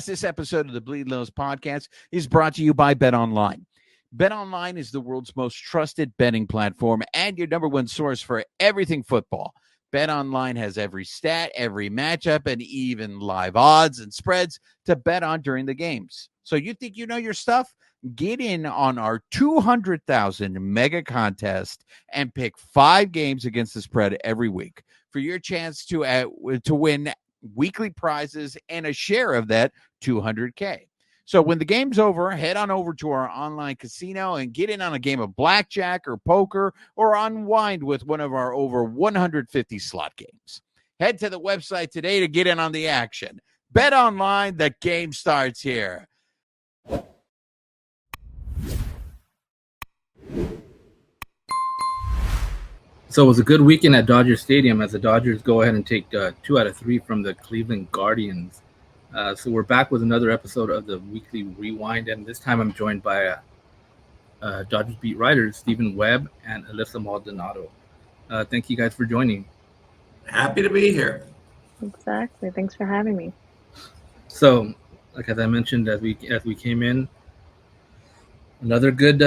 This episode of the Bleed Lows podcast is brought to you by BetOnline. BetOnline is the world's most trusted betting platform and your number one source for everything football. BetOnline has every stat, every matchup, and even live odds and spreads to bet on during the games. So you think you know your stuff? Get in on our 200,000 mega contest and pick 5 games against the spread every week for your chance to win weekly prizes and a share of that $200K. So when the game's over, head on over to our online casino and get in on a game of blackjack or poker or unwind with one of our over 150 slot games. Head to the website today to get in on the action. Bet online, the game starts here. So it was a good weekend at Dodger Stadium as the Dodgers go ahead and take 2 out of 3 from the Cleveland Guardians. So we're back with another episode of the Weekly Rewind, and this time I'm joined by Dodgers beat writers Stephen Webb and Alyssa Maldonado. Thank you guys for joining. Happy to be here. Exactly. Thanks for having me. So, like as I mentioned, as we came in, another good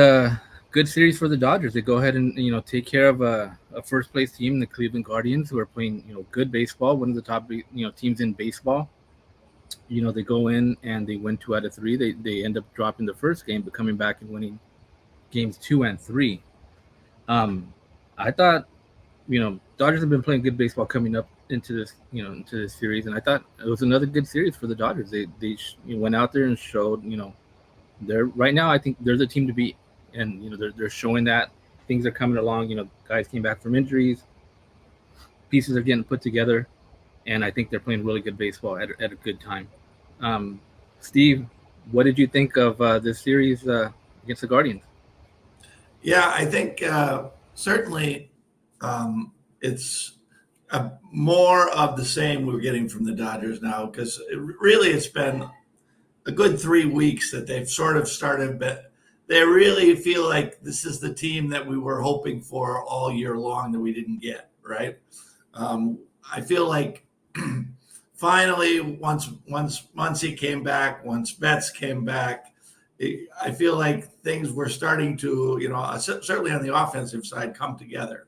series for the Dodgers. They go ahead and take care of a first place team, the Cleveland Guardians, who are playing good baseball, one of the top teams in baseball. They go in and they win 2 out of 3. They end up dropping the first game, but coming back and winning games 2 and 3. I thought Dodgers have been playing good baseball coming up into this series, and I thought it was another good series for the Dodgers. They went out there and showed they're right now. I think they're the team to beat. And they're showing that things are coming along. Guys came back from injuries, pieces are getting put together, and I think they're playing really good baseball at a good time. Steve, what did you think of this series against the Guardians? Yeah, I think certainly it's more of the same we're getting from the Dodgers now, because it's been a good 3 weeks that they've sort of started. But they really feel like this is the team that we were hoping for all year long that we didn't get, right? I feel like finally, once Muncy came back, once Betts came back, I feel like things were starting to, certainly on the offensive side, come together.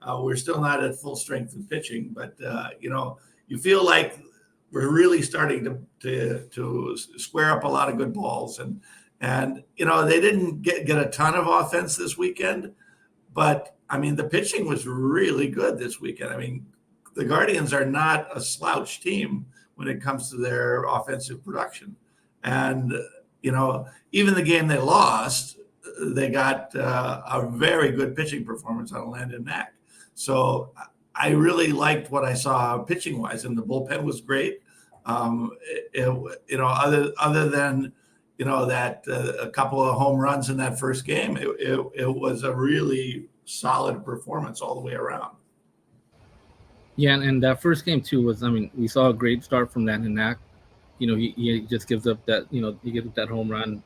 We're still not at full strength in pitching, but, you feel like we're really starting to square up a lot of good balls. And they didn't get a ton of offense this weekend, but I mean, the pitching was really good this weekend. I mean, the Guardians are not a slouch team when it comes to their offensive production. And, even the game they lost, they got a very good pitching performance on Landon Knack. So I really liked what I saw pitching wise, and the bullpen was great. Other than, that a couple of home runs in that first game, it was a really solid performance all the way around. Yeah, and that first game too was, we saw a great start from Landon Knack. He just gives up that, he gives up that home run.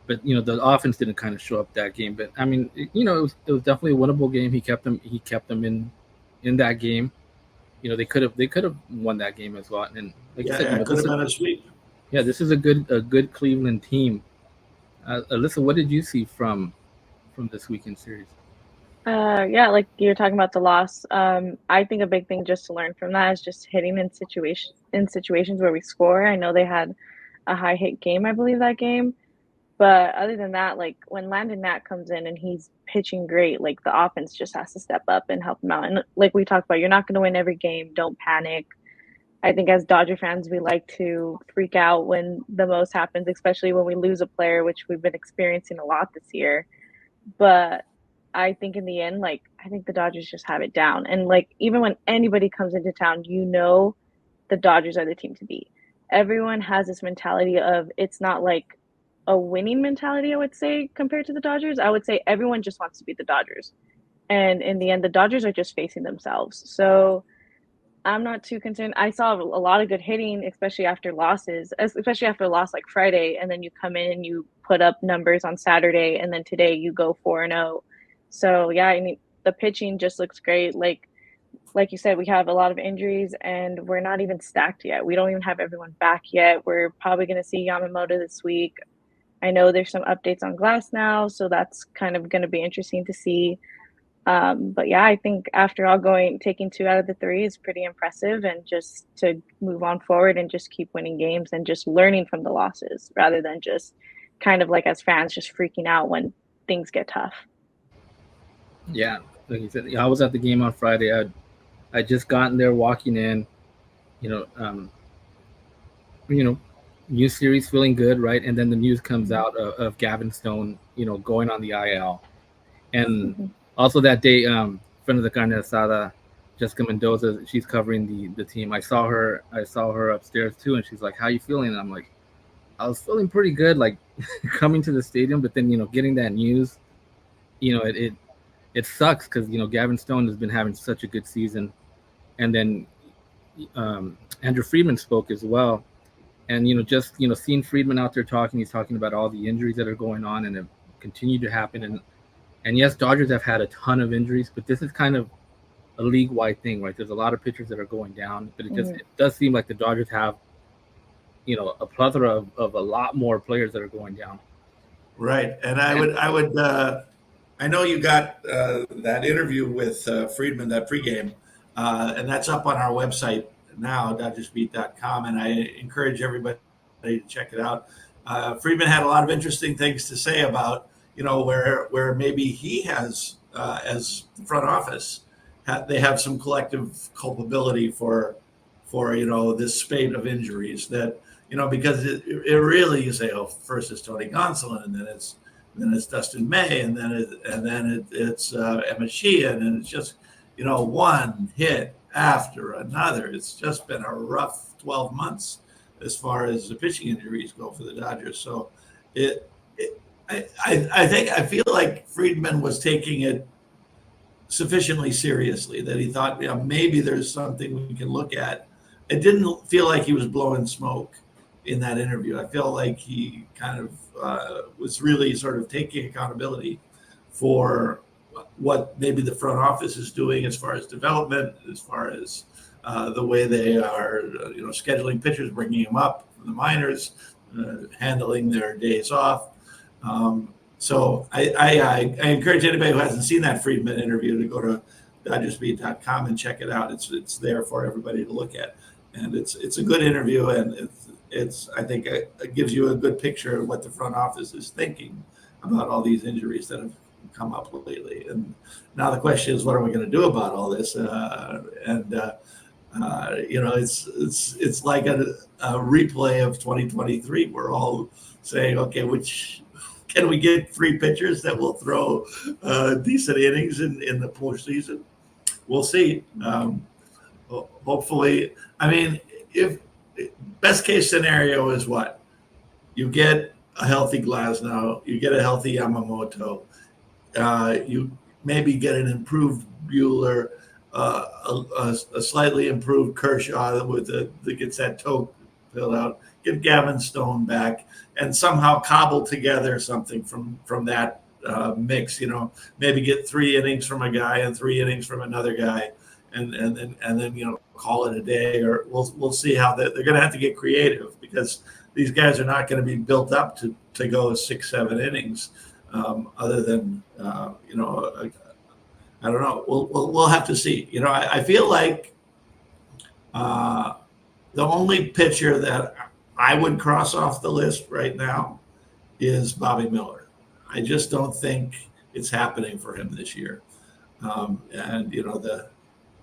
But the offense didn't kind of show up that game. But it was definitely a winnable game. He kept them in that game. They could have won that game as well. And like you said, it could have been a sweep. Yeah, this is a good Cleveland team. Alyssa, what did you see from this weekend series? Yeah, like you're talking about the loss. I think a big thing just to learn from that is just hitting in situations where we score. I know they had a high hit game, I believe, that game. But other than that, like when Landon Knack comes in and he's pitching great, like the offense just has to step up and help him out. And like we talked about, you're not going to win every game. Don't panic. I think as Dodger fans, we like to freak out when the most happens, especially when we lose a player, which we've been experiencing a lot this year. But I think in the end, I think the Dodgers just have it down. And even when anybody comes into town, the Dodgers are the team to beat. Everyone has this mentality of, it's not like a winning mentality, I would say, compared to the Dodgers. I would say everyone just wants to beat the Dodgers. And in the end, the Dodgers are just facing themselves. So I'm not too concerned. I saw a lot of good hitting, especially after losses, especially after a loss like Friday. And then you come in and you put up numbers on Saturday. And then today you go 4-0. So, yeah, I mean, the pitching just looks great. like you said, we have a lot of injuries and we're not even stacked yet. We don't even have everyone back yet. We're probably going to see Yamamoto this week. I know there's some updates on Glasnow, so that's kind of going to be interesting to see. But yeah, I think after all, taking 2 out of the 3 is pretty impressive, and just to move on forward and just keep winning games and just learning from the losses rather than just kind of like as fans just freaking out when things get tough. Yeah, like you said, I was at the game on Friday. I just gotten there, walking in, you know, new series feeling good, right? And then the news comes out of Gavin Stone, going on the IL, and also that day, friend of the carne asada, Jessica Mendoza, she's covering the team. I saw her upstairs too, and she's like, "How you feeling?" And I'm like, "I was feeling pretty good, like coming to the stadium, but then getting that news, it sucks because Gavin Stone has been having such a good season, and then Andrew Friedman spoke as well." And just seeing Friedman out there talking, he's talking about all the injuries that are going on and have continued to happen. And yes, Dodgers have had a ton of injuries, but this is kind of a league-wide thing, right? There's a lot of pitchers that are going down, but it does seem like the Dodgers have a plethora of a lot more players that are going down. Right, and I would I know you got that interview with Friedman, that pregame, and that's up on our website now, DodgersBeat.com, and I encourage everybody to check it out. Friedman had a lot of interesting things to say about, where maybe he has, as the front office, they have some collective culpability for this spate of injuries that, because it really, you say, oh, first it's Tony Gonsolin, and then it's Dustin May, and then it's Emmett Sheehan, and it's just, one hit after another. It's just been a rough 12 months as far as the pitching injuries go for the Dodgers. So I feel like Friedman was taking it sufficiently seriously that he thought, maybe there's something we can look at. It didn't feel like he was blowing smoke in that interview. I feel like he kind of was really sort of taking accountability for what maybe the front office is doing as far as development, as far as the way they are, scheduling pitchers, bringing them up from the minors, handling their days off. So I encourage anybody who hasn't seen that Friedman interview to go to DodgersBeat.com and check it out. It's there for everybody to look at, and it's a good interview, and I think it gives you a good picture of what the front office is thinking about all these injuries that have come up lately. And now the question is, what are we going to do about all this? It's like a replay of 2023. We're all saying, okay, can we get 3 pitchers that will throw decent innings in the postseason? We'll see. Hopefully, if best case scenario is what? You get a healthy Glasnow, you get a healthy Yamamoto, you maybe get an improved Buehler, a slightly improved Kershaw that gets that toe filled out, get Gavin Stone back, and somehow cobble together something from that mix. Maybe get 3 innings from a guy and 3 innings from another guy, and then call it a day. Or we'll see how they're going to have to get creative, because these guys are not going to be built up to go 6-7 innings. Other than I don't know. We'll have to see. I feel like the only pitcher that I would cross off the list right now is Bobby Miller. I just don't think it's happening for him this year. And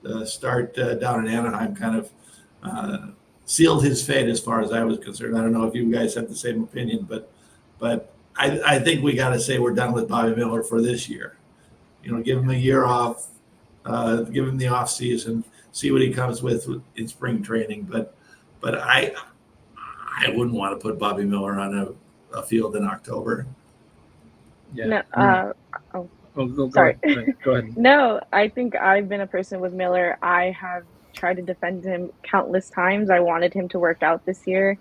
the start down in Anaheim kind of sealed his fate as far as I was concerned. I don't know if you guys have the same opinion, but I think we got to say we're done with Bobby Miller for this year. Give him a year off, give him the off season, see what he comes with in spring training. But I wouldn't want to put Bobby Miller on a field in October. Yeah. No, Go sorry. Go ahead. No, I think I've been a person with Miller. I have tried to defend him countless times. I wanted him to work out this year,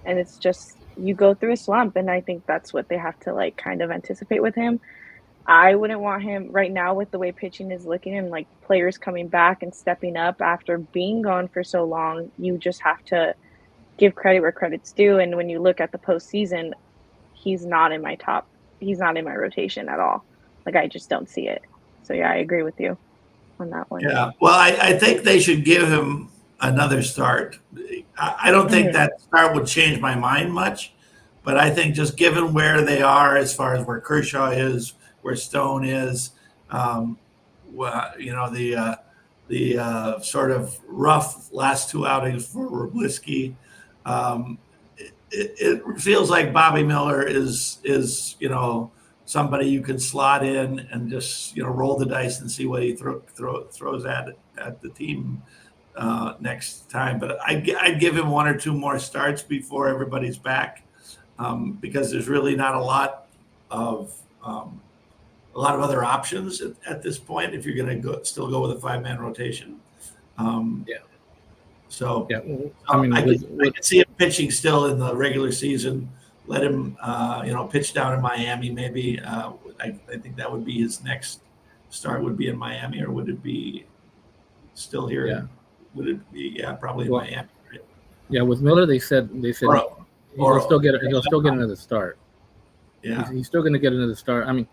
and it's just you go through a slump, and I think that's what they have to kind of anticipate with him. I wouldn't want him right now with the way pitching is looking and like players coming back and stepping up after being gone for so long. You just have to give credit where credit's due. And when you look at the postseason, he's not in my top. He's not in my rotation at all. Like I just don't see it. So yeah, I agree with you on that one. Yeah. Well, I think they should give him another start. I don't think that start would change my mind much, but I think just given where they are as far as where Kershaw is, where Stone is, the sort of rough last two outings for Roblisky. It feels like Bobby Miller is somebody you can slot in and just roll the dice and see what he throws at the team next time. But I'd give him one or two more starts before everybody's back, because there's really not a lot of other options at this point if you're going to still go with a 5-man rotation. So Yeah, I could see him pitching still in the regular season. Let him, pitch down in Miami. Maybe I think that would be his next start. Would be in Miami, or would it be still here? Yeah. Would it be probably in Miami? Right? Yeah, with Miller, they said he'll still get another start. Yeah, he's still going to get another start. I mean,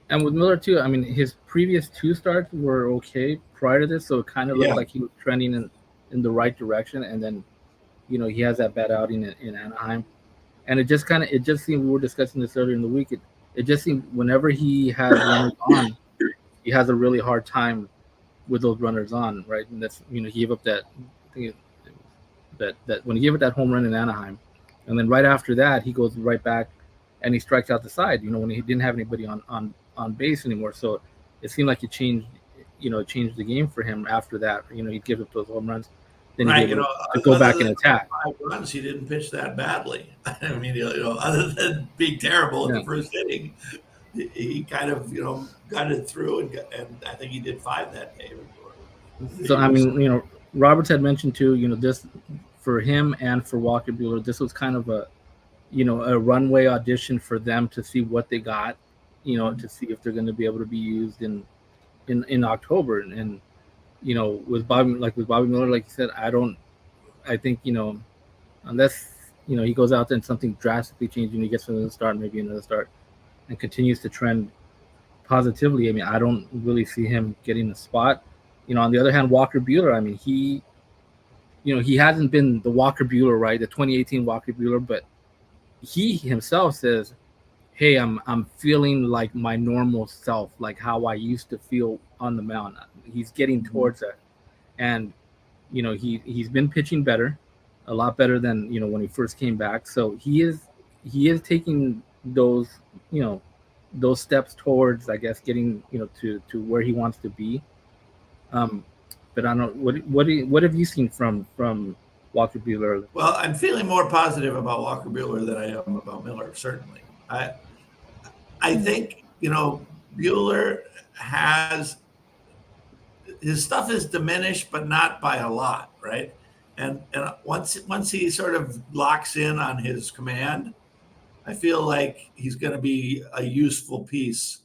and with Miller too. I mean, his previous 2 starts were okay prior to this, so it kind of looked like he was trending in the right direction, and then he has that bad outing in Anaheim, and it just seemed, we were discussing this earlier in the week, it just seemed whenever he has runners on, he has a really hard time with those runners on, right? And that's he gave up that, I think that when he gave up that home run in Anaheim, and then right after that he goes right back and he strikes out the side, when he didn't have anybody on base anymore. So it seemed like it changed the game for him after that. He'd give up those home runs, then he'd be able to go back and attack. 5 runs, he didn't pitch that badly. I mean, other than being terrible in the first inning, he kind of got it through, and I think he did 5 that day. So I mean, Roberts had mentioned too, this for him and for Walker Buehler, this was kind of a runway audition for them to see what they got, to see if they're going to be able to be used in October. And with Bobby Miller, like you said, I think unless he goes out there and something drastically changes and he gets another start, maybe another start, and continues to trend positively, I mean, I don't really see him getting a spot. On the other hand, Walker Buehler, I mean, he hasn't been the Walker Buehler, right? The 2018 Walker Buehler, but he himself says, hey, I'm feeling like my normal self, like how I used to feel on the mound. He's getting towards that. And, he's been pitching better, a lot better than, when he first came back. So he is taking those, those steps towards, I guess, getting, to where he wants to be. But I don't know, what have you seen from Walker Buehler? Well, I'm feeling more positive about Walker Buehler than I am about Miller, certainly. I think, Buehler has his stuff is diminished, but not by a lot, right? And once he sort of locks in on his command, I feel like he's going to be a useful piece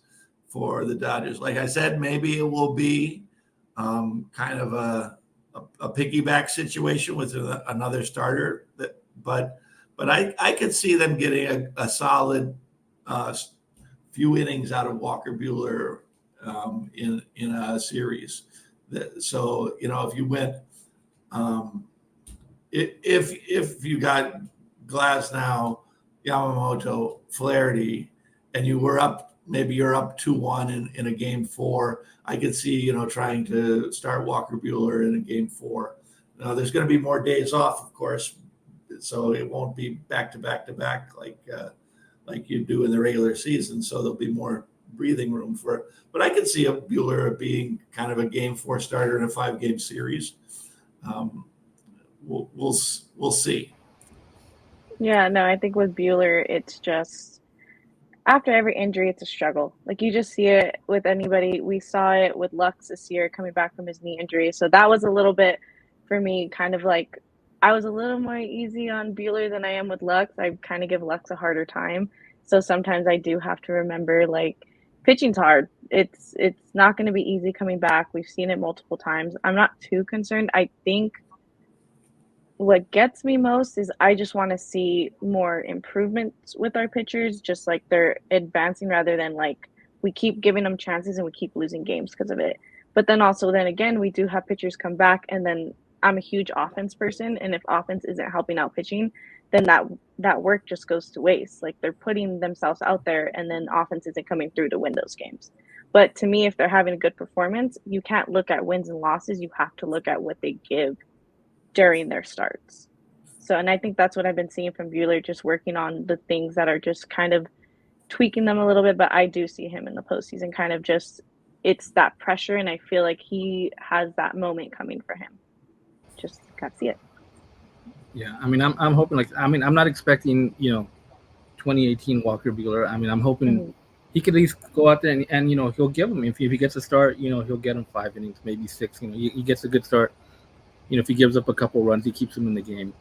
for the Dodgers. Like I said, maybe it will be kind of a piggyback situation with another starter. But I could see them getting a solid few innings out of Walker Buehler in a series. So if you went, if you got Glasnow, Yamamoto, Flaherty, and you were up, maybe you're up 2-1 in a game 4. I could see, trying to start Walker Buehler in a game 4. Now, there's going to be more days off, of course, so it won't be back to back to back like you do in the regular season. So there'll be more breathing room but I could see a Buehler being kind of a game 4 starter in a 5-game series. We'll see. Yeah, no, I think with Buehler, it's just after every injury, it's a struggle. Like you just see it with anybody. We saw it with Lux this year coming back from his knee injury. So that was a little bit for me, kind of like I was a little more easy on Buehler than I am with Lux. I kind of give Lux a harder time. So sometimes I do have to remember like pitching's hard. It's not going to be easy coming back. We've seen it multiple times. I'm not too concerned. I think what gets me most is I just want to see more improvements with our pitchers, just like they're advancing rather than like we keep giving them chances and we keep losing games because of it. But then also, then again, we do have pitchers come back, and then I'm a huge offense person, and if offense isn't helping out pitching, then that work just goes to waste. Like they're putting themselves out there, and then offense isn't coming through to win those games. But to me, if they're having a good performance, you can't look at wins and losses. You have to look at what they give during their starts. So, and I think that's what I've been seeing from Buehler, just working on the things that are just kind of tweaking them a little bit. But I do see him in the postseason kind of just, it's that pressure. And I feel like he has that moment coming for him. Just got to see it. Yeah. I mean, I'm hoping I'm not expecting, 2018 Walker Buehler. I mean, I'm hoping he could at least go out there and he'll give him, if he gets a start, he'll get him 5 innings, maybe 6, he gets a good start. If he gives up a couple runs, he keeps him in the game.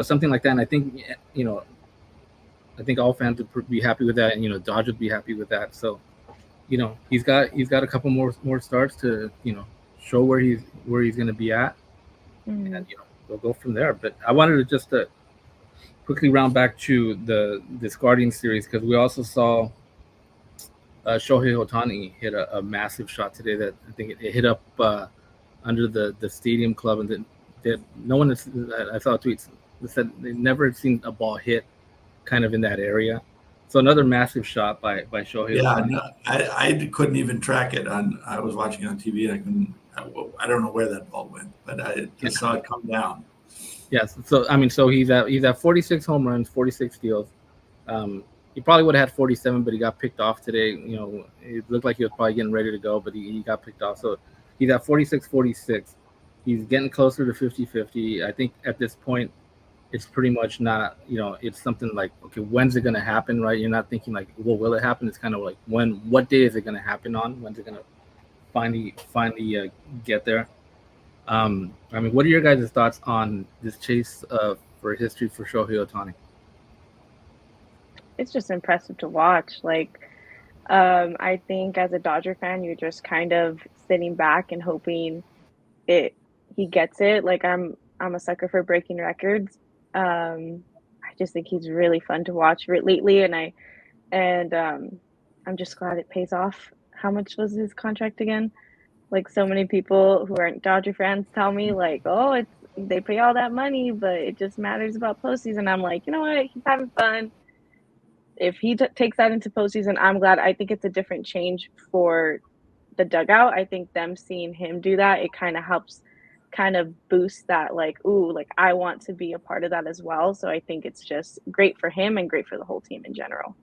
Something like that. And I think, I think all fans would be happy with that, and Dodge would be happy with that. So, he's got a couple more starts to show where he's going to be at, and we'll go from there. But I wanted to just quickly round back to this Guardian series, because we also saw Shohei Ohtani hit a massive shot today that I think it hit up under the stadium club, and that no one has, I saw tweets that said they never had seen a ball hit kind of in that area. So another massive shot by Shohei. Yeah, no, I couldn't even track it I was watching on TV, and I don't know where that ball went, but I just saw it come down. Yes. So I mean, so he's at 46 home runs, 46 steals. He probably would have had 47, but he got picked off today. It looked like he was probably getting ready to go, but he got picked off. So he's at 46. He's getting closer to 50-50. I think at this point, it's pretty much not, it's something like, okay, when's it going to happen, right? You're not thinking like, well, will it happen? It's kind of like, what day is it going to happen on? When's it going to finally get there? I mean, what are your guys' thoughts on this chase for history for Shohei Ohtani? It's just impressive to watch. Like, I think as a Dodger fan, you're just kind of sitting back and hoping he gets it. Like I'm a sucker for breaking records. I just think he's really fun to watch lately, and I'm just glad it pays off. How much was his contract again? Like so many people who aren't Dodger fans tell me like, oh, they pay all that money, but it just matters about postseason. I'm like, you know what? He's having fun. If he takes that into postseason, I'm glad. I think it's a different change for the dugout. I think them seeing him do that, it kind of helps kind of boost that like, ooh, like I want to be a part of that as well. So I think it's just great for him and great for the whole team in general.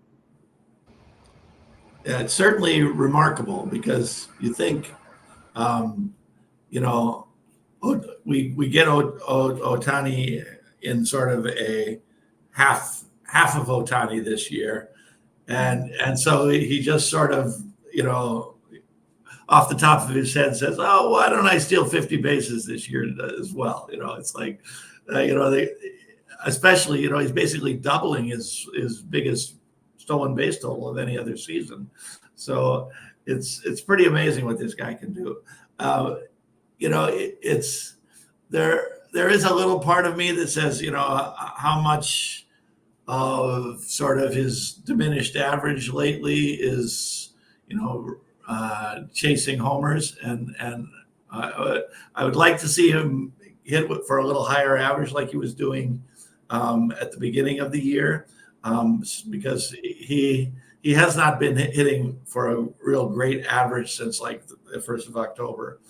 Yeah, it's certainly remarkable because you think, we get Ohtani in sort of a half of Ohtani this year, and so he just sort of off the top of his head says, oh, why don't I steal 50 bases this year as well? It's like especially he's basically doubling his biggest stolen base total of any other season. So it's pretty amazing what this guy can do. It's there is a little part of me that says, how much of sort of his diminished average lately is, chasing homers, and I would like to see him hit for a little higher average like he was doing at the beginning of the year, because he has not been hitting for a real great average since like the 1st of October.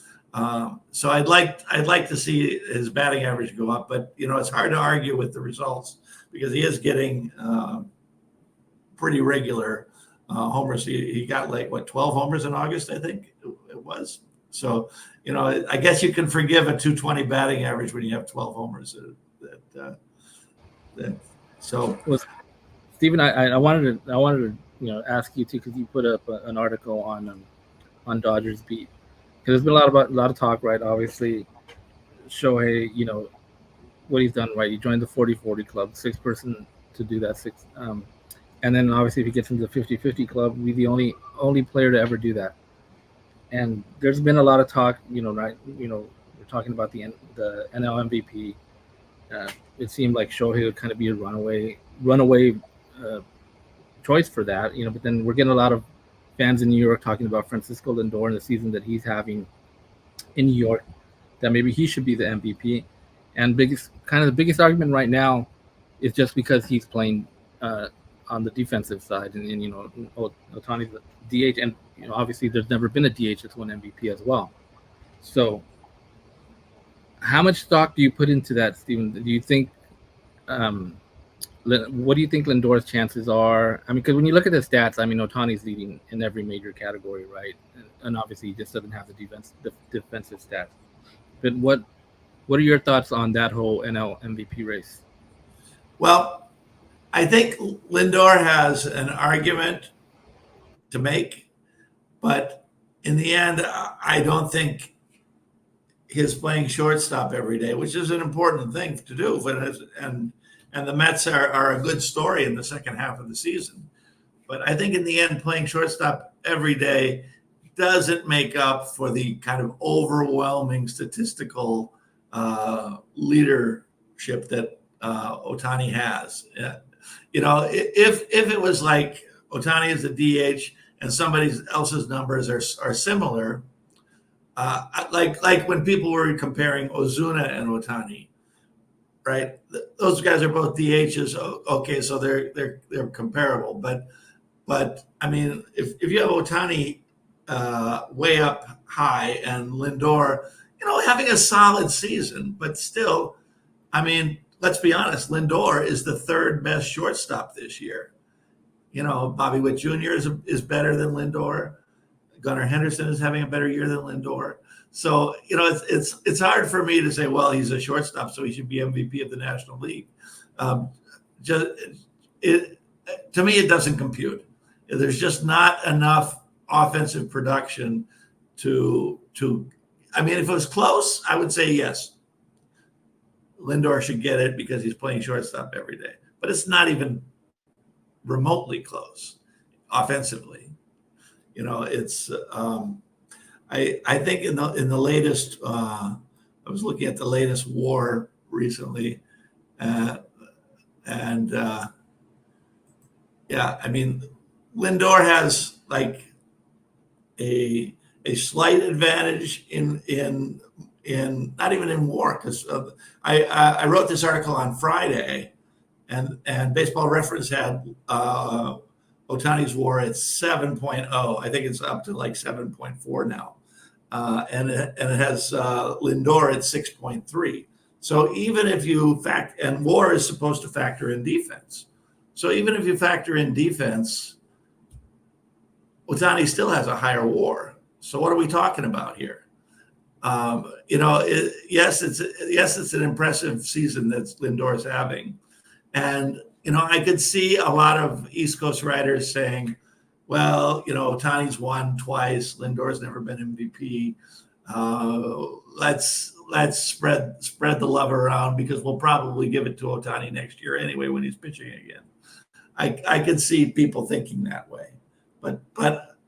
So I'd like to see his batting average go up, but it's hard to argue with the results because he is getting pretty regular homers. He got like 12 homers in August, I think it was. So I guess you can forgive a 220 batting average when you have 12 homers. So, well, Stephen, I wanted to ask you too, because you put up an article on Dodgers Beat. There's been a lot of talk, right? Obviously, Shohei, what he's done, right? He joined the 40-40 club, 6th person to do that. And then obviously if he gets into the 50-50 club, be the only player to ever do that. And there's been a lot of talk, right? We're talking about the NL MVP. Uh, it seemed like Shohei would kind of be a runaway uh, choice for that, But then we're getting a lot of fans in New York talking about Francisco Lindor and the season that he's having in New York, that maybe he should be the MVP. And the biggest argument right now is just because he's playing uh, on the defensive side, and Ohtani's the DH, and obviously there's never been a DH that's won MVP as well. So, how much stock do you put into that, Steven? Do you think um, what do you think Lindor's chances are? I mean, because when you look at the stats, I mean, Otani's leading in every major category, right? And obviously, he just doesn't have the defensive stats. But what are your thoughts on that whole NL MVP race? Well, I think Lindor has an argument to make, but in the end, I don't think his playing shortstop every day, which is an important thing to do, and the Mets are a good story in the second half of the season. But I think in the end, playing shortstop every day doesn't make up for the kind of overwhelming statistical leadership that Ohtani has. If it was like Ohtani is the DH and somebody else's numbers are similar, like when people were comparing Ozuna and Ohtani, right? Those guys are both DHs. Okay, so they're comparable, but I mean, if you have Ohtani way up high and Lindor, having a solid season, but still, I mean, let's be honest, Lindor is the third best shortstop this year. Bobby Witt Jr. is better than Lindor. Gunnar Henderson is having a better year than Lindor. So, it's hard for me to say, well, he's a shortstop, so he should be MVP of the National League. To me, it doesn't compute. There's just not enough offensive production to. I mean, if it was close, I would say yes. Lindor should get it because he's playing shortstop every day. But it's not even remotely close offensively. It's I think in the latest I was looking at the latest WAR recently, and yeah, I mean, Lindor has like a slight advantage in not even in WAR, because I wrote this article on Friday, and Baseball Reference had Ohtani's WAR at 7.0. I think it's up to like 7.4 now, and it has Lindor at 6.3. So even if you and WAR is supposed to factor in defense. So even if you factor in defense, Ohtani still has a higher WAR. So what are we talking about here? Yes, it's an impressive season that Lindor is having, and I could see a lot of East Coast writers saying, "Well, Ohtani's won twice. Lindor's never been MVP. Let's spread the love around because we'll probably give it to Ohtani next year anyway when he's pitching again." I could see people thinking that way, but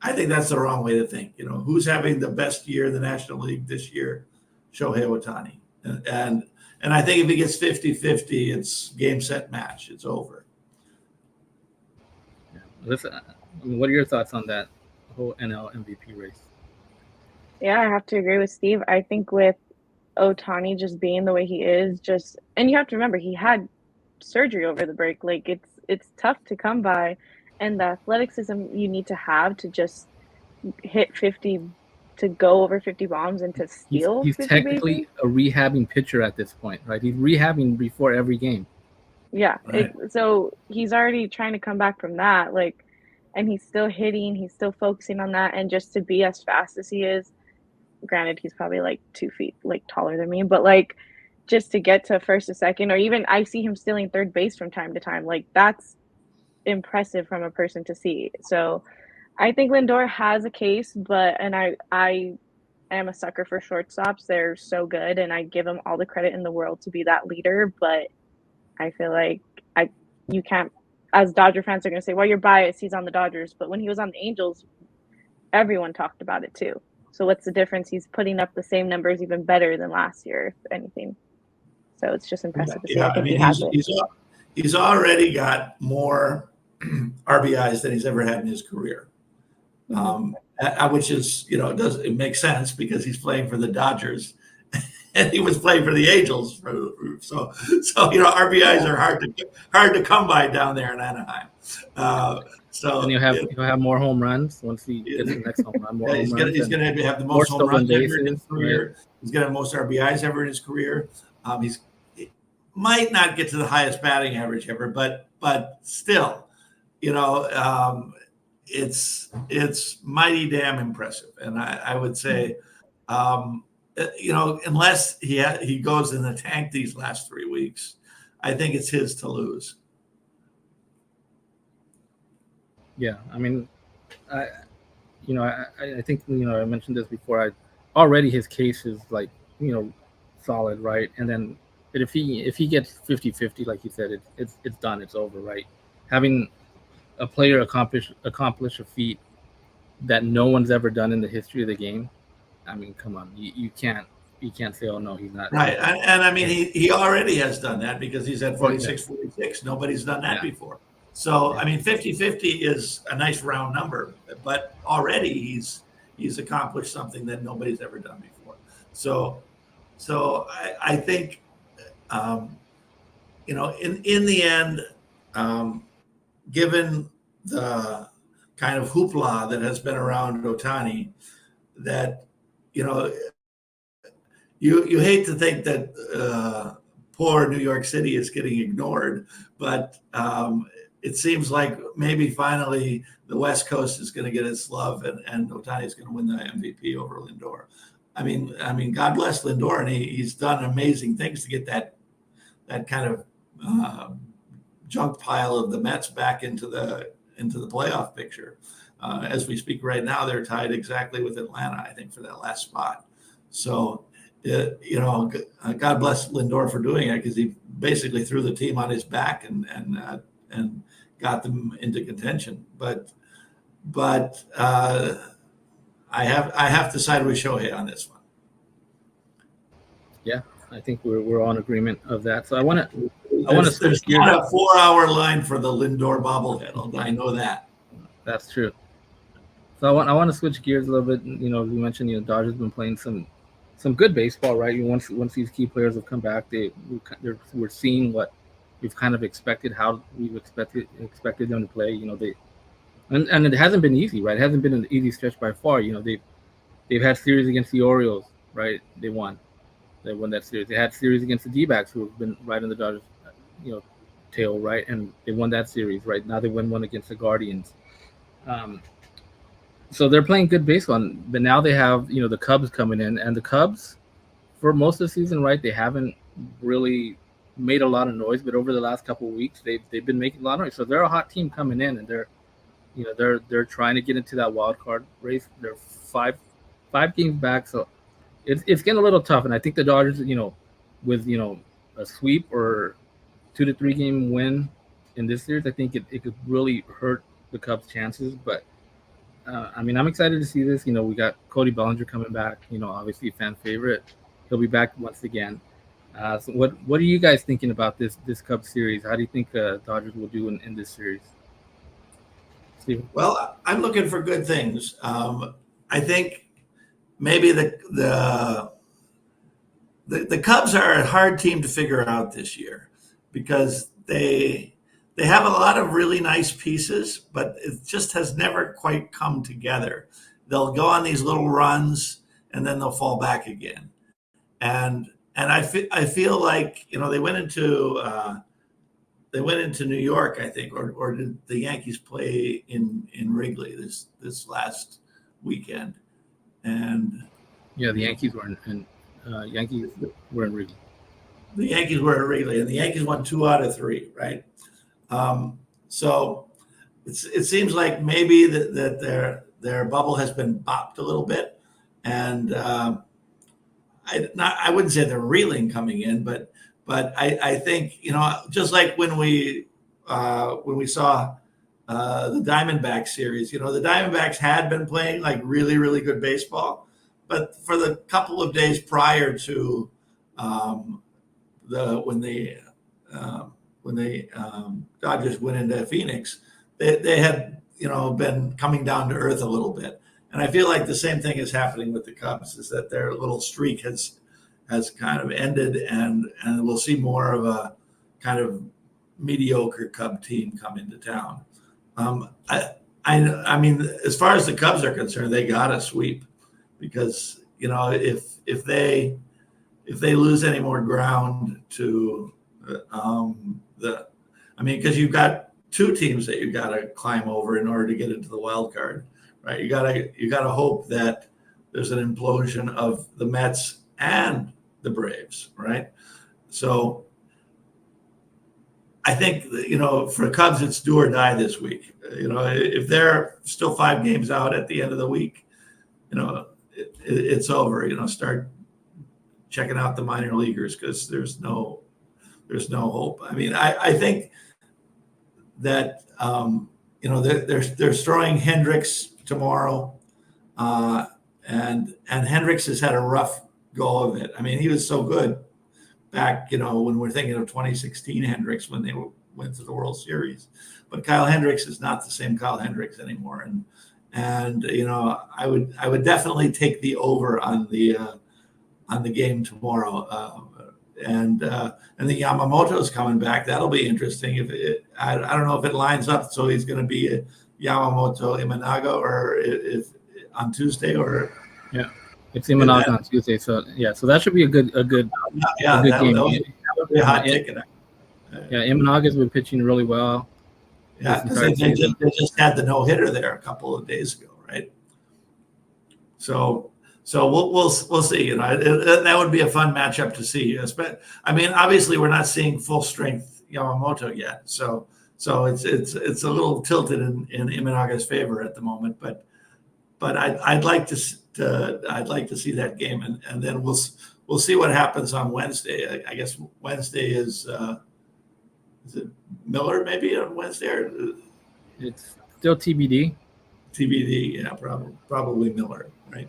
I think that's the wrong way to think. Who's having the best year in the National League this year? Shohei Ohtani. And I think if he gets 50-50, it's game, set, match. It's over. Yeah. Listen, what are your thoughts on that whole NL MVP race? Yeah, I have to agree with Steve. I think with Ohtani just being the way he is, and you have to remember he had surgery over the break. Like it's tough to come by, and the athleticism you need to have to just hit 50, to go over 50 bombs and to steal. He's 50 technically bases. a rehabbing pitcher at this point, right? He's rehabbing before every game. Yeah, Right. so he's already trying to come back from that, and he's still hitting, he's still focusing on that, and just to be as fast as he is, granted he's probably like 2 feet taller than me, but just to get to first or second, or even I see him stealing third base from time to time, that's impressive from a person to see. So I think Lindor has a case, and I am a sucker for shortstops. They're so good, and I give him all the credit in the world to be that leader, but I feel like you can't as Dodger fans are going to say, well, you're biased. He's on the Dodgers. But when he was on the Angels, everyone talked about it too. So what's the difference? He's putting up the same numbers, even better than last year, if anything. So it's just impressive to see. I think he has it. He's already got more RBIs than he's ever had in his career, which is, it makes sense because he's playing for the Dodgers and he was playing for the Angels. So RBIs are hard to come by down there in Anaheim. And you'll have more home runs once he gets the next home run. He's going to have the most home runs ever in his career. Right. He's going to have most RBIs ever in his career. He might not get to the highest batting average ever, but still, it's mighty damn impressive. And I would say, unless he goes in the tank these last 3 weeks, I think it's his to lose. Yeah, I mean, I think I mentioned this before. Already his case is like solid, right? And then, but if he gets 50-50, like you said, it's done, it's over, right? Having a player accomplish a feat that no one's ever done in the history of the game. I mean, come on, you can't say, oh no, he's not. Right, and I mean he already has done that because he's at 46. Nobody's done that before. So, I mean, 50-50 is a nice round number, but already he's accomplished something that nobody's ever done before. So I think, in the end, given the kind of hoopla that has been around Ohtani, that, you hate to think that poor New York City is getting ignored, but it seems like maybe finally the West Coast is going to get its love, and Ohtani is going to win the MVP over Lindor. I mean, God bless Lindor, and he's done amazing things to get that kind of junk pile of the Mets back into the playoff picture. As we speak right now, they're tied exactly with Atlanta, I think, for that last spot. So, God bless Lindor for doing it because he basically threw the team on his back and got them into contention. But I have to side with Shohei on this one. Yeah, I think we're all in agreement of that. So I want to switch gears. Not a 4-hour line for the Lindor bobblehead. I know that. That's true. So I want to switch gears a little bit. We mentioned Dodgers been playing some good baseball, right? Once these key players have come back, we're seeing what we've kind of expected, how we've expected them to play. And it hasn't been easy, right? It hasn't been an easy stretch by far. They've had series against the Orioles, right? They won that series. They had series against the D-backs, who have been right in the Dodgers, tail, right? And they won that series, right? Now they win one against the Guardians. So they're playing good baseball, but now they have the Cubs coming in, and the Cubs, for most of the season, right? They haven't really made a lot of noise, but over the last couple of weeks, they've been making a lot of noise. So they're a hot team coming in, and they're trying to get into that wild card race. They're five games back, so it's getting a little tough. And I think the Dodgers, with a sweep or 2 to 3 game win in this series, I think it could really hurt the Cubs' chances. But I'm excited to see this. We got Cody Bellinger coming back. Obviously a fan favorite. He'll be back once again. So what are you guys thinking about this Cubs series? How do you think Dodgers will do in this series? Steven? Well, I'm looking for good things. I think maybe the Cubs are a hard team to figure out this year because they have a lot of really nice pieces, but it just has never quite come together. They'll go on these little runs and then they'll fall back again. And I feel like they went into New York, I think, or did the Yankees play in Wrigley this last weekend? And yeah, the Yankees were in Wrigley. The Yankees were in Wrigley, and the Yankees won 2 out of 3, right? So it seems like maybe that their bubble has been bopped a little bit, and I wouldn't say they're reeling coming in, but I think just like when we when we saw the Diamondback series. The Diamondbacks had been playing like really, really good baseball, but for the couple of days prior to when the Dodgers went into Phoenix, they had been coming down to earth a little bit, and I feel like the same thing is happening with the Cubs. Is that their little streak has kind of ended, and we'll see more of a kind of mediocre Cub team come into town. I mean, as far as the Cubs are concerned, they got to sweep, because if they lose any more ground to because you've got two teams that you got to climb over in order to get into the wild card, right? You got to hope that there's an implosion of the Mets and the Braves, right? So I think for the Cubs, it's do or die this week. If they're still 5 games out at the end of the week, it's over. Start checking out the minor leaguers, because there's no hope. I mean, I think that they're throwing Hendricks tomorrow, and Hendricks has had a rough go of it. I mean, he was so good back, when we're thinking of 2016 Hendricks, when they went to the World Series. But Kyle Hendricks is not the same Kyle Hendricks anymore, and I would definitely take the over on the game tomorrow. And the Yamamoto's coming back. That'll be interesting. I don't know if it lines up, so he's going to be a Yamamoto Imanaga, or if on Tuesday, or it's Imanaga on Tuesday. So that should be a good game. That would be a hot ticket. Imanaga's been pitching really well. Yeah, because they just had the no-hitter there a couple of days ago, right? So we'll see. That would be a fun matchup to see. I mean, obviously we're not seeing full strength Yamamoto yet, so it's a little tilted in Imanaga's favor at the moment. But I'd like to see that game, and then we'll see what happens on Wednesday. I guess Wednesday is it Miller maybe on Wednesday, or it's still TBD. TBD, yeah, probably Miller, right?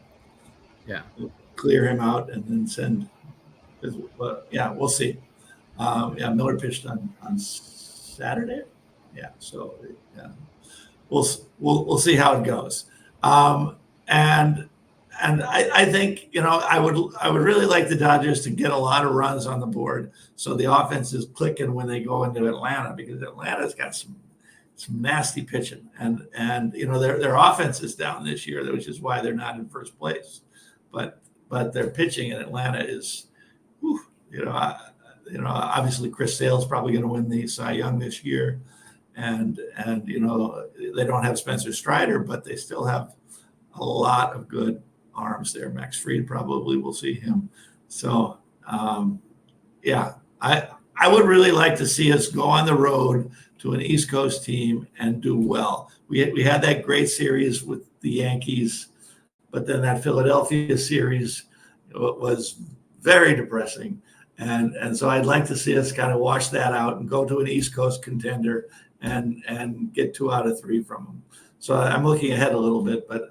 Yeah, we'll clear him out and then send. We'll see. Miller pitched on Saturday. Yeah, so we'll see how it goes. And I think I would really like the Dodgers to get a lot of runs on the board, so the offense is clicking when they go into Atlanta, because Atlanta's got some nasty pitching, and their offense is down this year, which is why they're not in first place. But their pitching in Atlanta is, obviously Chris Sale's probably going to win the Cy Young this year, and they don't have Spencer Strider, but they still have a lot of good arms there. Max Fried probably will see him. So I would really like to see us go on the road to an East Coast team and do well. We had that great series with the Yankees, but then that Philadelphia series was very depressing. And so I'd like to see us kind of wash that out and go to an East Coast contender and get 2 out of 3 from them. So I'm looking ahead a little bit, but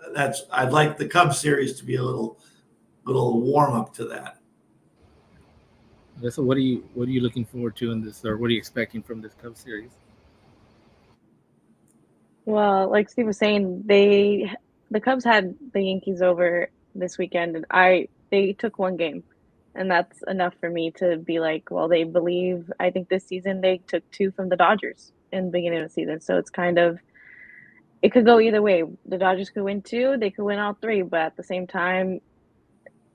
I'd like the Cubs series to be a little warm up to that. So what are you looking forward to in this, or what are you expecting from this Cubs series? Well, like Steve was saying, the Cubs had the Yankees over this weekend, and they took 1 game, and that's enough for me to be like, well, they believe. I think this season they took 2 from the Dodgers in the beginning of the season, so it's kind of, it could go either way. The Dodgers could win 2, they could win all 3, but at the same time,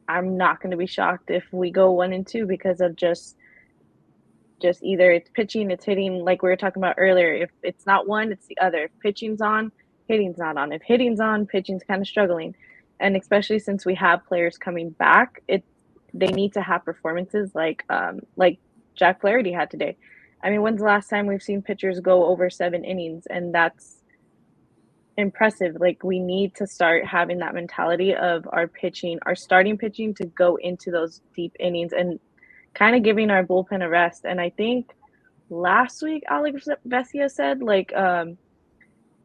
I'm not going to be shocked if we go 1 and 2 because of just either it's pitching, it's hitting, like we were talking about earlier. If it's not one, it's the other. If pitching's on, hitting's not on. If hitting's on, pitching's kind of struggling. And especially since we have players coming back, they need to have performances like Jack Flaherty had today. I mean, when's the last time we've seen pitchers go over 7 innings? And that's impressive. Like, we need to start having that mentality of our starting pitching to go into those deep innings and kind of giving our bullpen a rest. And I think last week Alex Vesia said, like,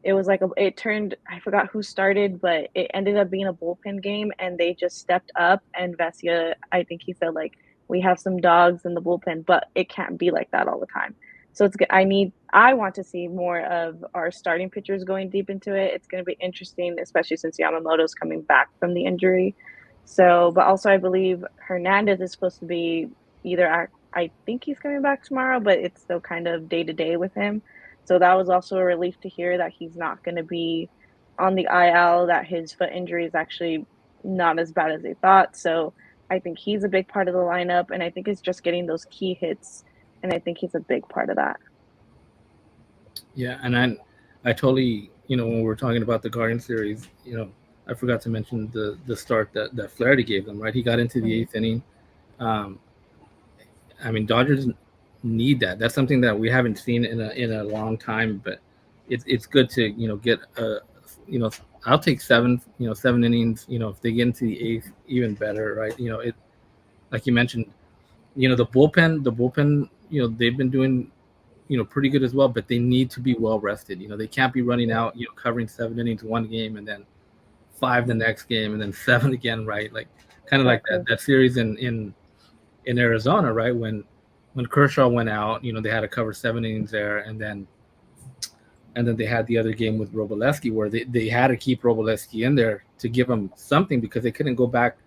it was like it turned, I forgot who started, but it ended up being a bullpen game and they just stepped up, and Vesia, I think he said, like, we have some dogs in the bullpen, but it can't be like that all the time. So it's good. I want to see more of our starting pitchers going deep into it. It's going to be interesting, especially since Yamamoto's coming back from the injury. So, but also I believe Hernandez is supposed to be I think he's coming back tomorrow, but it's still kind of day to day with him. So that was also a relief to hear that he's not going to be on the IL, that his foot injury is actually not as bad as they thought. So I think he's a big part of the lineup, and I think it's just getting those key hits, and I think he's a big part of that. Yeah, and I totally, when we're talking about the Guardian series, I forgot to mention the start that Flaherty gave them, right? He got into the eighth inning. I mean, Dodgers need that. That's something that we haven't seen in a long time, but it's good to get I'll take seven innings. If they get into the eighth, even better, right? It, like you mentioned, the bullpen, they've been doing pretty good as well, but they need to be well rested. They can't be running out, covering 7 innings one game and then 5 the next game and then 7 again, right? Like kind of like that series in Arizona, right? When Kershaw went out, they had to cover 7 innings there, and then they had the other game with Robolewski where they had to keep Robolewski in there to give him something because they couldn't go back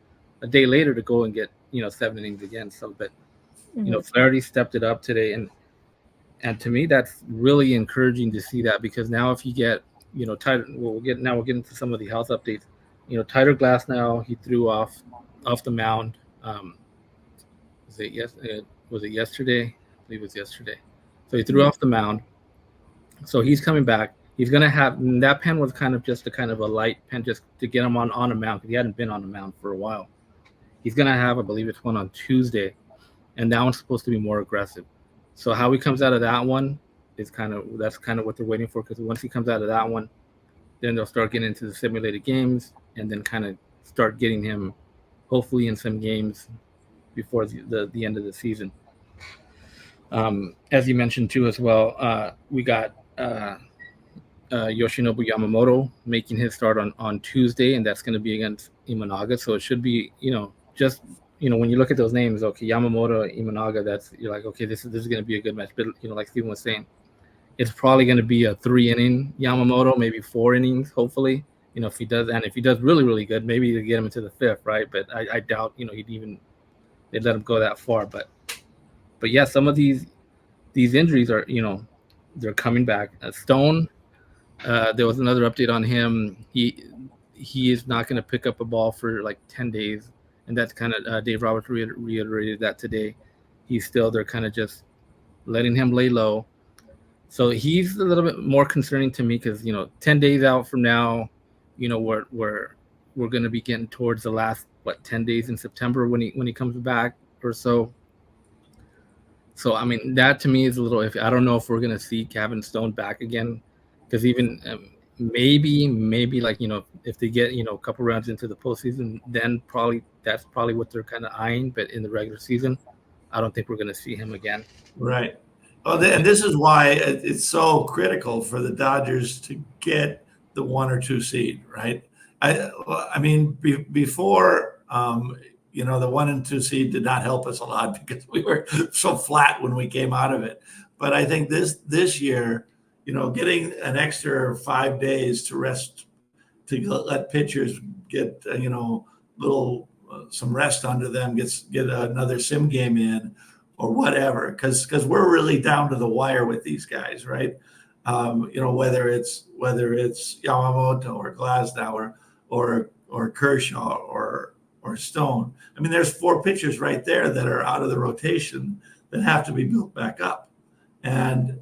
a day later to go and get 7 innings again. So, but Flaherty stepped it up today, and to me that's really encouraging to see that, because now if you get Tyler, we'll get into some of the health updates. Tyler Glasnow, he threw off the mound. Was it yesterday? I believe it was yesterday. So he threw off the mound. So he's coming back. He's going to have, that pen was kind of a light pen just to get him on a mound, because he hadn't been on the mound for a while. He's going to have, I believe it's one on Tuesday, and that one's supposed to be more aggressive. So how he comes out of that one is that's kind of what they're waiting for, because once he comes out of that one, then they'll start getting into the simulated games and then kind of start getting him hopefully in some games before the end of the season. As you mentioned too as well, we got Yoshinobu Yamamoto making his start on Tuesday, and that's going to be against Imanaga. So it should be, when you look at those names, okay, Yamamoto, Imanaga, you're like, okay, this is going to be a good match. But like Steven was saying, it's probably going to be a 3-inning Yamamoto, maybe 4 innings, hopefully. If he does really, really good, maybe to get him into the 5th, right? But I doubt, they'd let him go that far. But yeah, some of these injuries are, they're coming back. Stone, there was another update on him. He is not going to pick up a ball for like 10 days. And that's kind of, Dave Roberts reiterated that today. They're kind of just letting him lay low. So he's a little bit more concerning to me because, 10 days out from now, we're going to be getting towards the last, 10 days in September when he comes back or so. So, I mean, that to me is a little iffy. I don't know if we're going to see Gavin Stone back again, because even maybe like, if they get, a couple rounds into the postseason, then that's probably what they're kind of eyeing. But in the regular season, I don't think we're going to see him again. Right. Oh, and this is why it's so critical for the Dodgers to get the 1 or 2 seed, right? I mean, before, the 1 and 2 seed did not help us a lot because we were so flat when we came out of it. But I think this year, getting an extra 5 days to rest, to let pitchers get, some rest under them, get another sim game in, or whatever, because we're really down to the wire with these guys, right? Whether it's Yamamoto or Glasnow or Kershaw or Stone. I mean, there's 4 pitchers right there that are out of the rotation that have to be built back up, and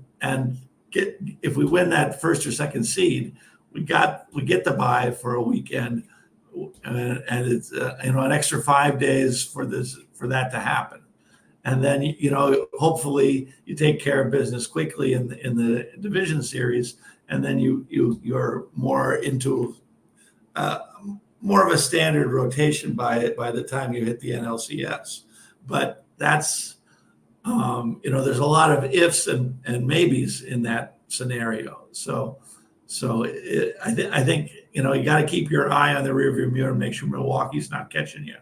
if we win that 1st or 2nd seed, we get the bye for a weekend, and it's an extra 5 days for that to happen. And then, hopefully you take care of business quickly in the division series, and then you're more into more of a standard rotation by the time you hit the NLCS. But that's there's a lot of ifs and maybes in that scenario. So I think you got to keep your eye on the rearview mirror and make sure Milwaukee's not catching you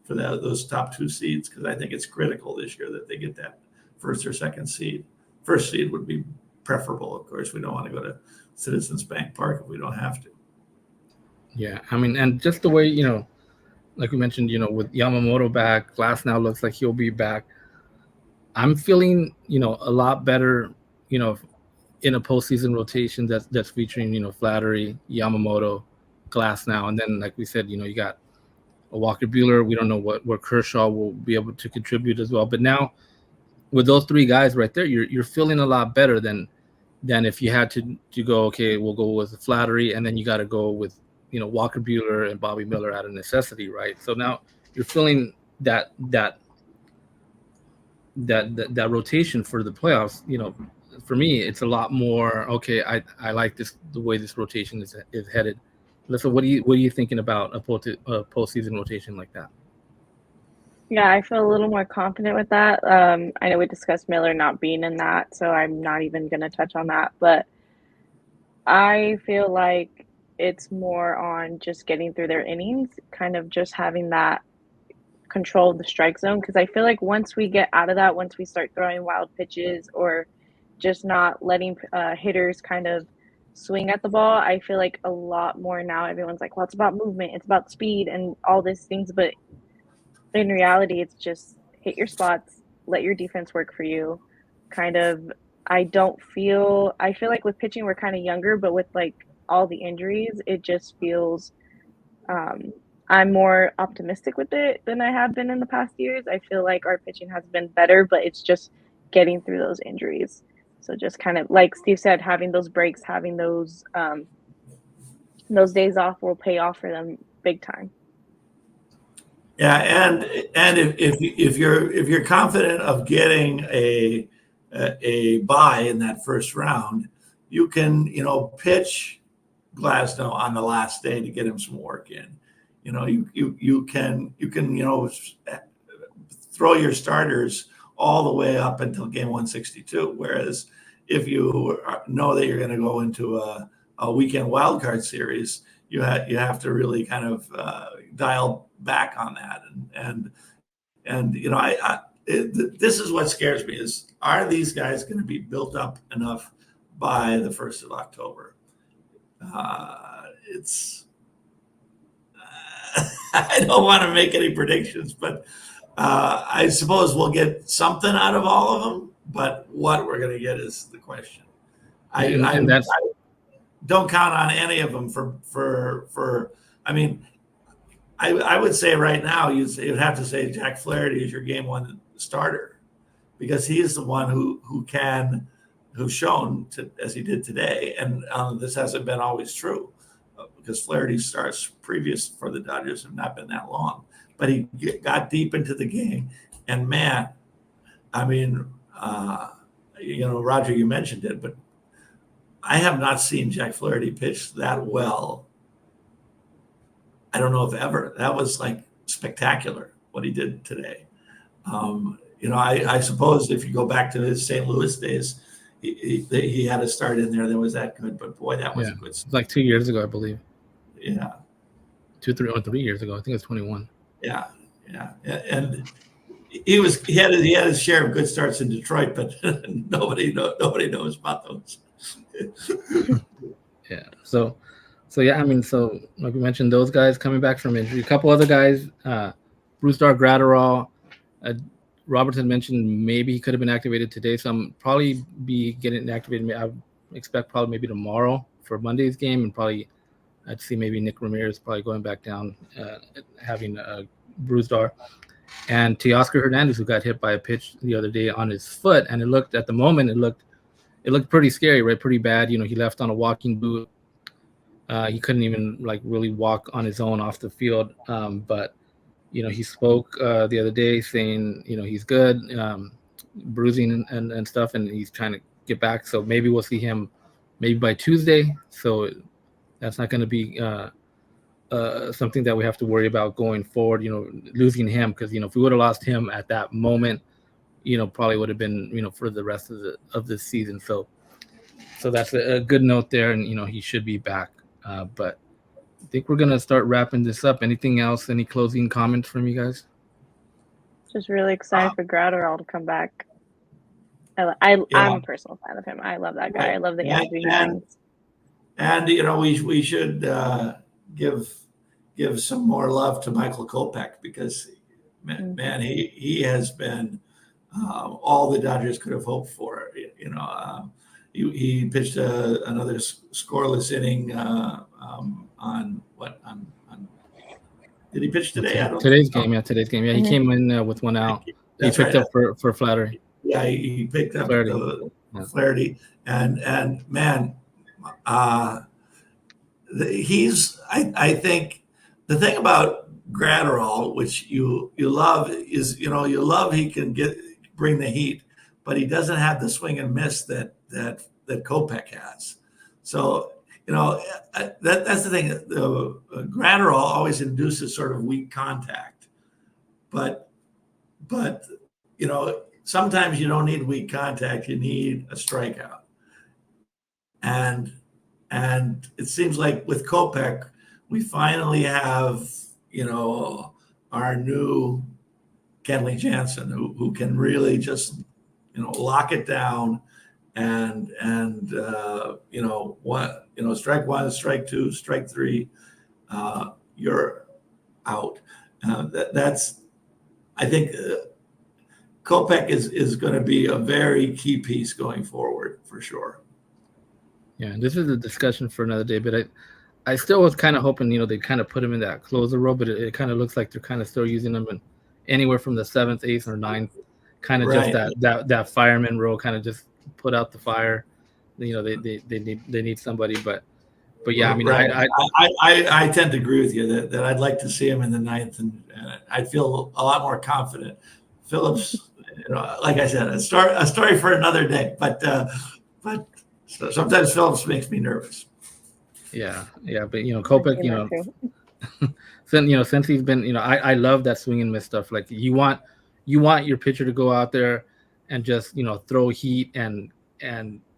for those top 2 seeds, because I think it's critical this year that they get that first or second seed. First seed would be preferable, of course. We don't want to go to Citizens Bank Park if we don't have to. Yeah, I mean, and just the way, like we mentioned, with Yamamoto back, Glasnow looks like he'll be back. I'm feeling, a lot better, in a postseason rotation that's featuring, Flaherty, Yamamoto, Glasnow, and then, like we said, you got a Walker Buehler. We don't know where Kershaw will be able to contribute as well. But now, with those 3 guys right there, you're feeling a lot better than if you had to go, okay, we'll go with Flaherty, and then you got to go with, Walker Buehler and Bobby Miller out of necessity, right? So now you're feeling that rotation for the playoffs. For me, it's a lot more okay. I like the way this rotation is headed. So what are you thinking about a postseason rotation like that? Yeah, I feel a little more confident with that. I know we discussed Miller not being in that, so I'm not even going to touch on that. But I feel like it's more on just getting through their innings, kind of just having that control of the strike zone. Because I feel like once we get out of that, once we start throwing wild pitches or just not letting hitters kind of swing at the ball, I feel like a lot more now everyone's like, well, it's about movement, it's about speed and all these things. But in reality, it's just hit your spots, let your defense work for you. Kind of, I feel like with pitching, we're kind of younger, but with like all the injuries, it just feels, I'm more optimistic with it than I have been in the past years. I feel like our pitching has been better, but it's just getting through those injuries. So just kind of like Steve said, having those breaks, having those days off will pay off for them big time. Yeah, and if you're confident of getting a bye in that first round, you can pitch Glasnow on the last day to get him some work in. You can throw your starters all the way up until game 162. Whereas if you know that you're going to go into a weekend wildcard series, you have to really kind of dial back on that. This is what scares me: is are these guys going to be built up enough by the 1st of October? I don't want to make any predictions, but I suppose we'll get something out of all of them. But what we're going to get is the question. I don't count on any of them for. I mean, I would say right now you'd have to say Jack Flaherty is your game 1 starter, because he is the one who's shown as he did today, and this hasn't been always true, because Flaherty's starts previous for the Dodgers have not been that long, but he got deep into the game, and man, I mean, Roger, you mentioned it, but I have not seen Jack Flaherty pitch that well. I don't know if ever. That was like spectacular what he did today. I suppose if you go back to his St. Louis days, he had a start in there that was that good. But boy, that was a good start. Like 2 years ago, I believe. Yeah. 3 years ago. I think it was 21. Yeah. And he had his share of good starts in Detroit, but nobody knows about those. Yeah. So yeah, I mean, so like we mentioned, those guys coming back from injury. A couple other guys, Brusdar Graterol. Robertson mentioned maybe he could have been activated today, so I'm probably be getting activated. I expect probably maybe tomorrow for Monday's game, and probably I'd see maybe Nick Ramirez probably going back down, having Brusdar, and Teoscar Hernandez, who got hit by a pitch the other day on his foot, and it looked pretty scary, right? Pretty bad. He left on a walking boot. He couldn't even really walk on his own off the field, but. He spoke the other day saying, he's good, bruising and stuff, and he's trying to get back. So maybe we'll see him maybe by Tuesday. So that's not going to be something that we have to worry about going forward, losing him. Because, if we would have lost him at that moment, probably would have been, for the rest of this season. So that's a good note there, and he should be back. But I think we're gonna start wrapping this up. Anything else? Any closing comments from you guys? Just really excited for Graterol to come back. I'm a personal fan of him. I love that guy. I love the energy he brings. And we should give some more love to Michael Kopech, because man, he has been all the Dodgers could have hoped for. He pitched another scoreless inning on did he pitch today? Today's game. Yeah, he came in with one out. He picked up for Flaherty. Yeah, he picked up Flaherty, and man, I think the thing about Graterol, which you love, is you love he can bring the heat, but he doesn't have the swing and miss that Kopech has. So that's the thing. The Graterol always induces sort of weak contact, but sometimes you don't need weak contact. You need a strikeout, and it seems like with Kopech, we finally have our new Kenley Jansen, who can really just lock it down, and strike one, strike two, strike three, you're out. That's I think Kopech is going to be a very key piece going forward for sure. Yeah, this is a discussion for another day, but I still was kind of hoping they kind of put him in that closer role, but it kind of looks like they're kind of still using him in anywhere from the 7th, 8th, or 9th, kind of just that fireman role, kind of just put out the fire. They need somebody, but yeah, I mean, right. I tend to agree with you that I'd like to see him in the 9th, and I'd feel a lot more confident. Phillips, like I said, a story for another day, but sometimes Phillips makes me nervous. Yeah, but Kopech, since he's been, I love that swing and miss stuff. Like you want your pitcher to go out there and just throw heat, and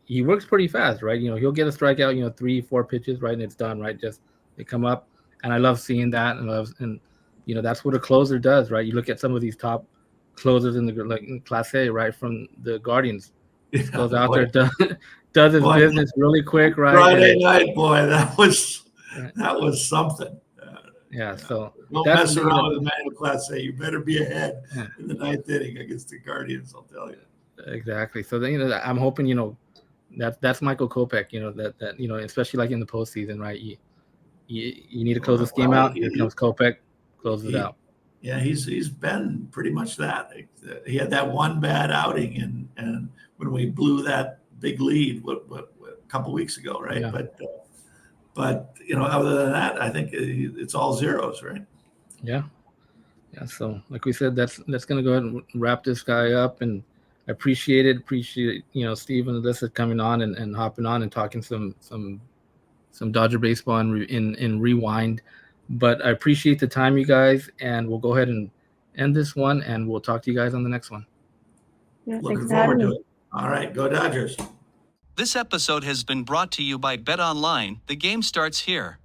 he works pretty fast, right? He'll get a strikeout, 3-4 pitches, right, and it's done, right? Just they come up, and I love seeing that, and that's what a closer does, right? You look at some of these top closers in Class A, right, from the Guardians. Goes out there, does his business really quick, right? Friday night, boy, that was something. So don't mess around with the man of Class A. You better be ahead in the 9th inning against the Guardians. I'll tell you. Exactly. So then, I'm hoping that's Michael Kopech. That especially like in the postseason, right? You need to close this game out. Here comes Kopech, closes it out. Yeah, he's been pretty much that. He had that one bad outing, and when we blew that big lead, a couple weeks ago, right? Yeah. But other than that, I think it's all zeros, right? Yeah. So, like we said, that's going to go ahead and wrap this guy up, and I appreciate Steve and Alyssa coming on and hopping on and talking some Dodger baseball in Rewind. But I appreciate the time, you guys, and we'll go ahead and end this one, and we'll talk to you guys on the next one. Yeah, looking forward to it. All right, go Dodgers. This episode has been brought to you by BetOnline. The game starts here.